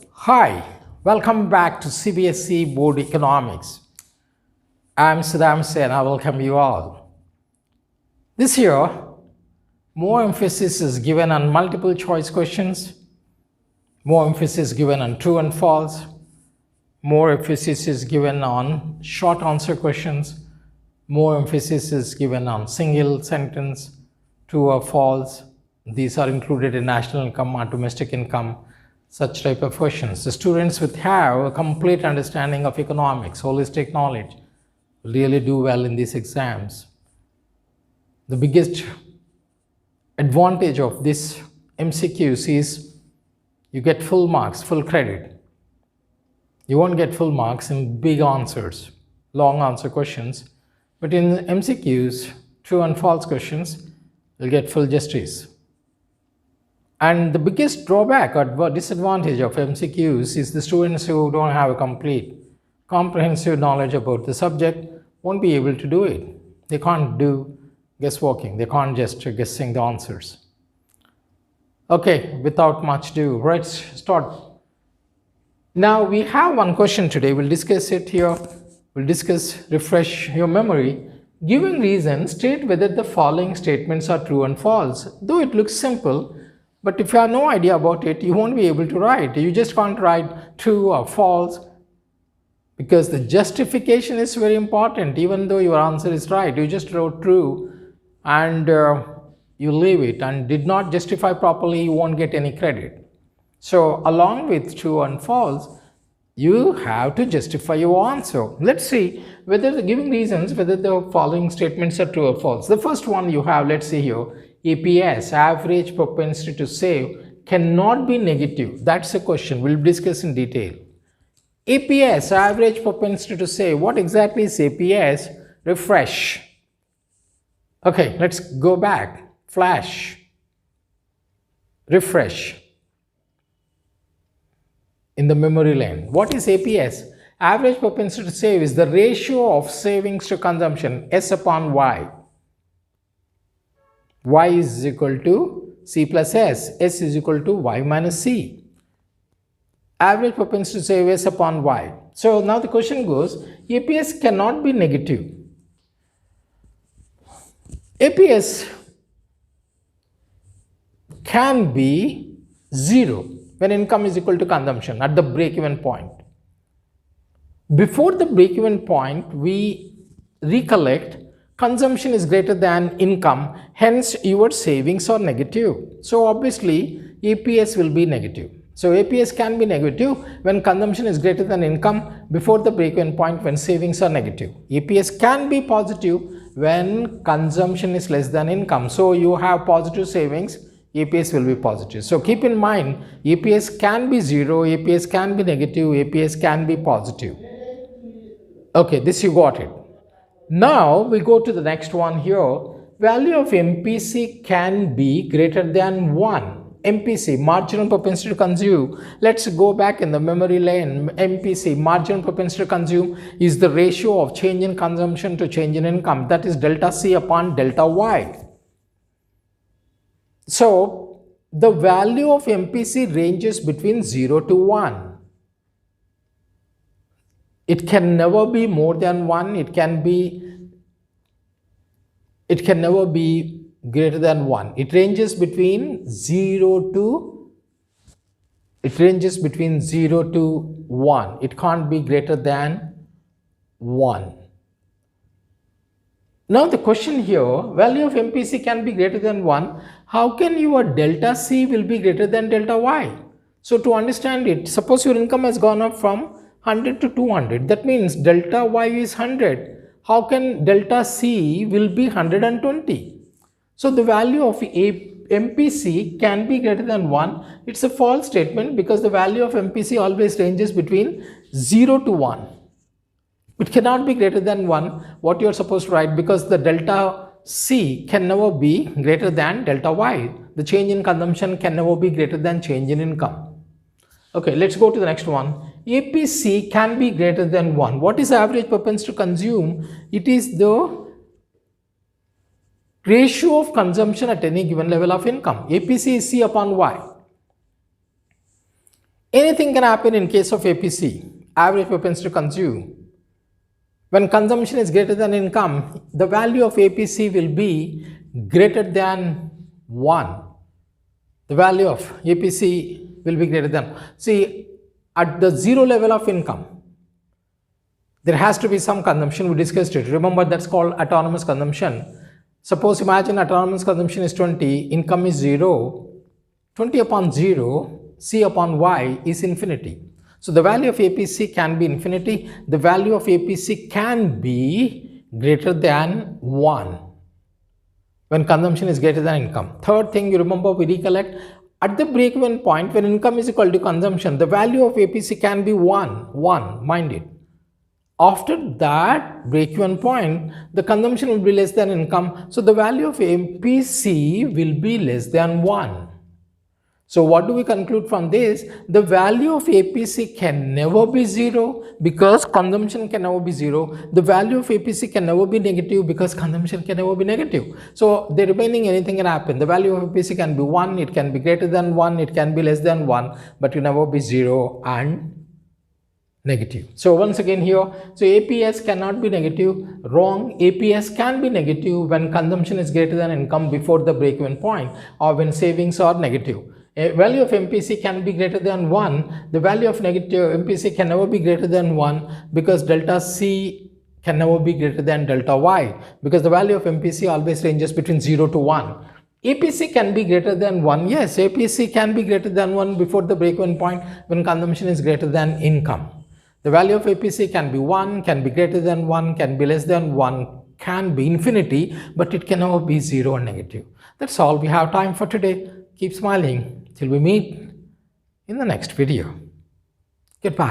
Hi, welcome back to CBSE Board Economics. I'm Saddam Sen. I welcome you all. This year, more emphasis is given on multiple choice questions, more emphasis given on true and false, more emphasis is given on short answer questions, more emphasis is given on single sentence, true or false. These are included in national income or domestic income, such type of questions. The students would have a complete understanding of economics, holistic knowledge, will really do well in these exams. The biggest advantage of this MCQs is you get full marks, full credit. You won't get full marks in big answers, long answer questions, but in MCQs, true and false questions, you'll get full justice. And the biggest drawback or disadvantage of MCQs is the students who don't have a complete, comprehensive knowledge about the subject won't be able to do it. They can't do guessworking. They can't just guessing the answers. Okay, without much ado, let's start. Now we have one question today. We'll discuss it here. We'll discuss, refresh your memory. Given reason, state whether the following statements are true and false. Though it looks simple, but if you have no idea about it, you won't be able to write. You just can't write true or false because the justification is very important. Even though your answer is right, you just wrote true and you leave it and did not justify properly, you won't get any credit. So along with true and false, you have to justify your answer. Let's see whether the giving reasons, whether the following statements are true or false. The first one you have, let's see here, APS, average propensity to save, cannot be negative. That's a question we'll discuss in detail. APS, average propensity to save, what exactly is APS? Refresh. Okay, let's go back. Flash. Refresh. In the memory lane. What is APS? Average propensity to save is the ratio of savings to consumption, S upon Y. Y is equal to C plus S. S is equal to Y minus C. Average propensity to save S upon Y. So now the question goes, APS cannot be negative. APS can be 0 when income is equal to consumption at the break-even point. Before the break-even point, we recollect consumption is greater than income, hence your savings are negative. So obviously APS will be negative. So APS can be negative when consumption is greater than income before the break-even point when savings are negative. APS can be positive when consumption is less than income. So you have positive savings, APS will be positive. So keep in mind, APS can be 0, APS can be negative, APS can be positive. Okay, this you got it. Now we go to the next one here. Value of MPC can be greater than 1. MPC, marginal propensity to consume. Let's go back in the memory lane. MPC, marginal propensity to consume, is the ratio of change in consumption to change in income. That is delta C upon delta Y. So the value of MPC ranges between 0 to 1. It can never be more than 1. It can never be greater than 1. It ranges between 0 to 1. It can't be greater than 1. Now the question here, value of MPC can be greater than 1. How can your delta C will be greater than delta Y? So to understand it, suppose your income has gone up from 100 to 200. That means delta Y is 100. How can delta C will be 120? So the value of MPC can be greater than 1. It's a false statement because the value of MPC always ranges between 0 to 1. It cannot be greater than 1, what you are supposed to write, because the delta C can never be greater than delta Y. The change in consumption can never be greater than change in income. Okay, let's go to the next one. APC can be greater than 1. What is average propensity to consume? It is the ratio of consumption at any given level of income. APC is C upon Y. Anything can happen in case of APC, average propensity to consume. When consumption is greater than income, the value of APC will be greater than 1. The value of APC will be greater than. See, at the zero level of income, there has to be some consumption. We discussed it. Remember, that's called autonomous consumption. Suppose imagine autonomous consumption is 20, income is 0. 20 upon 0, C upon Y is infinity. So the value of APC can be infinity. The value of APC can be greater than 1 when consumption is greater than income. Third thing, you remember, we recollect, at the break-even point when income is equal to consumption, the value of APC can be 1, mind it. After that break-even point, the consumption will be less than income, so the value of APC will be less than 1. So what do we conclude from this? The value of APC can never be 0 because consumption can never be 0. The value of APC can never be negative because consumption can never be negative. So the remaining anything can happen. The value of APC can be 1, it can be greater than 1, it can be less than 1, but it will never be 0 and negative. So once again here, so APS cannot be negative. Wrong. APS can be negative when consumption is greater than income before the break-even point or when savings are negative. A value of MPC can be greater than 1. The value of negative MPC can never be greater than 1 because delta C can never be greater than delta Y because the value of MPC always ranges between 0 to 1. APC can be greater than 1. Yes, APC can be greater than 1 before the break-even point when consumption is greater than income. The value of APC can be 1, can be greater than 1, can be less than 1, can be infinity, but it can never be 0 or negative. That's all we have time for today. Keep smiling till we meet in the next video. Goodbye.